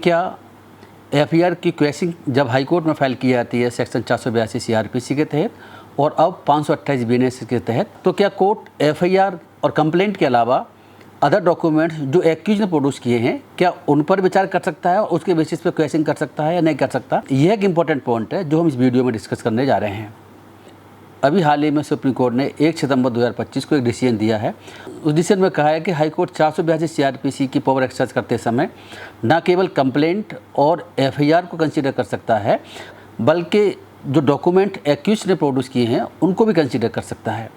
क्या एफआईआर की क्वेश्चन जब हाई कोर्ट में फाइल की जाती है सेक्शन 482 सीआरपीसी के तहत और अब 528 बीएनएस के तहत, तो क्या कोर्ट एफआईआर और कंप्लेंट के अलावा अदर डॉक्यूमेंट्स जो एक्यूज ने प्रोड्यूस किए हैं क्या उन पर विचार कर सकता है और उसके बेसिस पे क्वेश्चन कर सकता है या नहीं कर सकता? यह एक इंपॉर्टेंट पॉइंट है जो हम इस वीडियो में डिस्कस करने जा रहे हैं। अभी हाल ही में सुप्रीम कोर्ट ने 1 सितंबर 2025 को एक डिसीजन दिया है। उस डिसीजन में कहा है कि हाई कोर्ट 482 सीआरपीसी की पावर एक्सरसाइज करते समय न केवल कंप्लेंट और एफआईआर को कंसीडर कर सकता है बल्कि जो डॉक्यूमेंट एक्यूज ने प्रोड्यूस किए हैं उनको भी कंसीडर कर सकता है।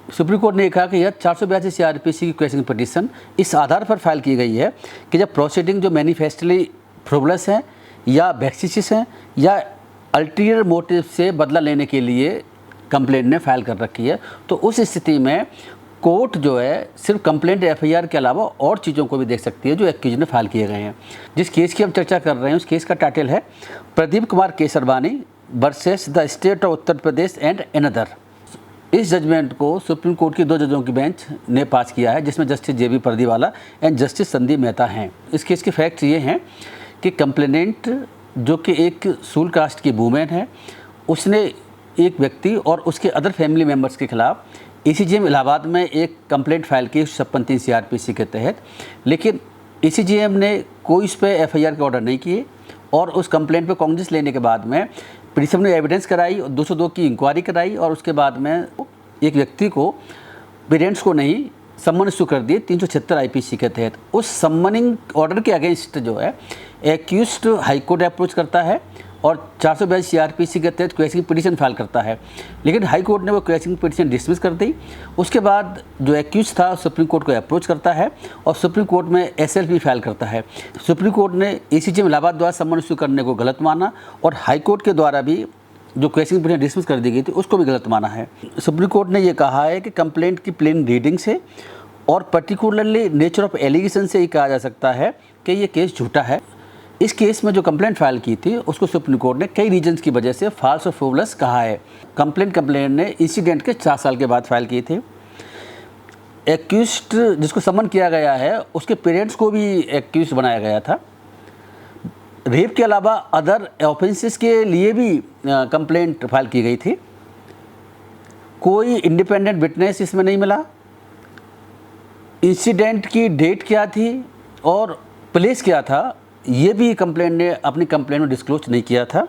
सुप्रीम कोर्ट ने कहा कि यह 482 सीआरपीसी की क्वेश्चन पिटीशन इस आधार पर फाइल की गई है कि जब प्रोसीडिंग जो मैनिफेस्टली फ्रिवोलस हैं या वैक्सिशियस हैं या अल्टीरियर मोटिव से बदला लेने के लिए कंप्लेंट ने फाइल कर रखी है, तो उस स्थिति में कोर्ट जो है सिर्फ कंप्लेंट एफआईआर के अलावा और चीज़ों को भी देख सकती है जो एक्यूज ने फाइल किए गए हैं। जिस केस की हम चर्चा कर रहे हैं उस केस का टाइटल है Pradeep Kumar Kesarwani versus the state of Uttar Pradesh and another. इस जजमेंट को सुप्रीम कोर्ट की 2 जजों की बेंच ने पास किया है जिसमें justice JB Pardiwala and justice Sandeep Mehta हैं। इस केस के फैक्ट्स ये हैं कि कंप्लेनेंट जो कि एक सूल कास्ट की वूमेन है, उसने एक व्यक्ति और उसके अदर फैमिली मेम्बर्स के खिलाफ ईसीजीएम इलाहाबाद में एक कंप्लेंट फाइल की 56 सीआरपीसी के तहत, लेकिन ईसीजीएम ने कोई इस पर एफआईआर के ऑर्डर नहीं किए और उस कंप्लेंट पे कॉग्निजेंस लेने के बाद में पिटीशन ने एविडेंस कराई और 202 की इंक्वायरी कराई और उसके बाद में एक व्यक्ति को पेरेंट्स को नहीं सम्मन इशू कर दिए 376 आईपीसी के तहत। उस सम्मनिंग ऑर्डर के अगेंस्ट जो है एक्यूज्ड हाई कोर्ट अप्रोच करता है और 482 सीआरपीसी के तहत क्वेश्चन पिटीशन फाइल करता है, लेकिन हाई कोर्ट ने वो क्वेश्चन पिटीशन डिसमिस कर दी। उसके बाद जो एक्यूज था सुप्रीम कोर्ट को अप्रोच करता है और सुप्रीम कोर्ट में एसएलपी फाइल करता है। सुप्रीम कोर्ट ने ईसीजीएम इलाहाबाद द्वारा सम्मन इशू करने को गलत माना और हाई कोर्ट के द्वारा भी जो क्वेश्चन पिटीशन डिसमिस कर दी गई थी उसको भी गलत माना है। सुप्रीम कोर्ट ने ये कहा है कि कंप्लेंट की प्लेन रीडिंग से और पर्टिकुलरली नेचर ऑफ एलिगेशन से ये कहा जा सकता है कि ये केस झूठा है। इस केस में जो कंप्लेंट फाइल की थी उसको सुप्रीम कोर्ट ने कई रीजंस की वजह से फॉल्स और फ्रिवोलस कहा है। कंप्लेंट ने इंसिडेंट के 4 साल के बाद फाइल की थी। एक्यूज्ड जिसको समन किया गया है उसके पेरेंट्स को भी एक्यूज्ड बनाया गया था। रेप के अलावा अदर ऑफेंसेस के लिए भी कंप्लेंट फाइल की गई थी। कोई इंडिपेंडेंट विटनेस इसमें नहीं मिला। इंसिडेंट की डेट क्या थी और प्लेस क्या था ये भी कंप्लेंट ने अपनी कंप्लेंट में डिस्क्लोज नहीं किया था।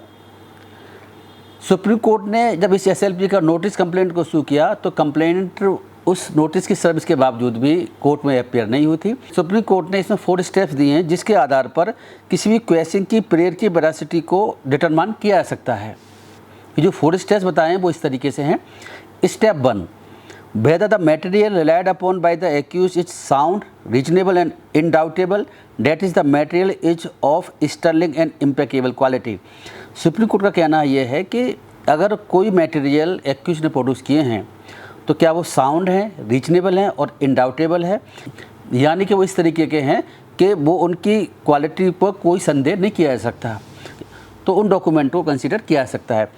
सुप्रीम कोर्ट ने जब इस एसएलपी का नोटिस कंप्लेंट को इशू किया तो कंप्लेंट उस नोटिस की सर्विस के बावजूद भी कोर्ट में अपीयर नहीं हुई थी। सुप्रीम कोर्ट ने इसमें 4 स्टेप्स दिए हैं जिसके आधार पर किसी भी क्वेश्चन की प्रेयर की वेरासिटी को डिटरमाइन किया जा सकता है। ये जो 4 स्टेप्स बताए हैं वो इस तरीके से हैं। Step 1, whether the material relied upon by the accused is sound, reasonable and indoubtable, that is the material is of sterling and impeccable quality। Supreme court का कहना यह है कि अगर कोई मटेरियल एक्यूज ने प्रोड्यूस किए हैं तो क्या वो साउंड हैं, रीजनेबल हैं और इंडाउटेबल है, यानी कि वो इस तरीके के हैं कि वो उनकी क्वालिटी पर कोई संदेह नहीं किया जा सकता, तो उन डॉक्यूमेंट को कंसिडर किया जा सकता है।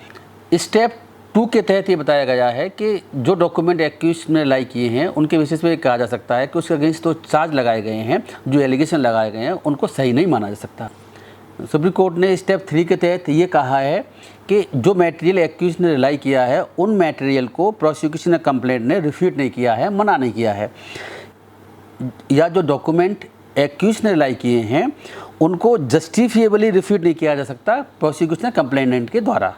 स्टेप 2 के तहत ये बताया गया है कि जो डॉक्यूमेंट एक्यूज ने लाई किए हैं उनके बेसिस पे कहा जा सकता है कि उसके अगेंस्ट तो चार्ज लगाए गए हैं, जो एलिगेशन लगाए गए हैं उनको सही नहीं माना जा सकता। सुप्रीम कोर्ट ने स्टेप 3 के तहत ये कहा है कि जो मटेरियल एक्यूज ने रिलाई किया है उन मटेरियल को प्रोसिक्यूशन कंप्लेंट ने रिफ्यूट नहीं किया है, मना नहीं किया है, या जो डॉक्यूमेंट एक्यूज ने रिलाई किए हैं उनको जस्टिफिएबली रिफ्यूट नहीं किया जा सकता प्रोसिक्यूशन कंप्लेनेंट के द्वारा।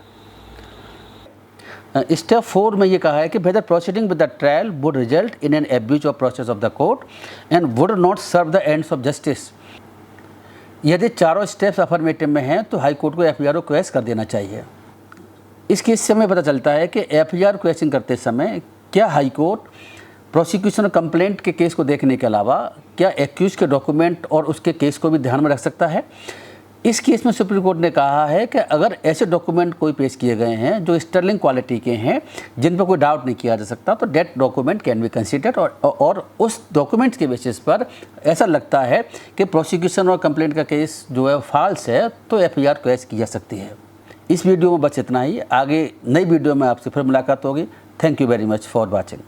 स्टेप 4 में ये कहा है कि whether proceeding with the trial would result in an abuse of process of the court and would not serve the ends of justice. यदि चारों स्टेप्स अफर्मेटिव में हैं तो हाई कोर्ट को एफआईआर को क्वेश्चन कर देना चाहिए। इस केस से हमें पता चलता है कि एफआईआर क्वेश्चन करते समय क्या हाई कोर्ट प्रोसिक्यूशन कंप्लेंट के केस को देखने के अलावा क्या एक्यूज के डॉक्यूमेंट और उसके केस को भी ध्यान में रख सकता है। इस केस में सुप्रीम कोर्ट ने कहा है कि अगर ऐसे डॉक्यूमेंट कोई पेश किए गए हैं जो स्टर्लिंग क्वालिटी के हैं जिन पर कोई डाउट नहीं किया जा सकता तो that document can be considered और उस डॉक्यूमेंट्स के बेसिस पर ऐसा लगता है कि प्रोसिक्यूशन और कंप्लेंट का केस जो है फॉल्स है तो एफआईआर क्वेश्चन की जा सकती है। इस वीडियो में बस इतना ही। आगे नई वीडियो में आपसे फिर मुलाकात होगी। Thank you very much for watching.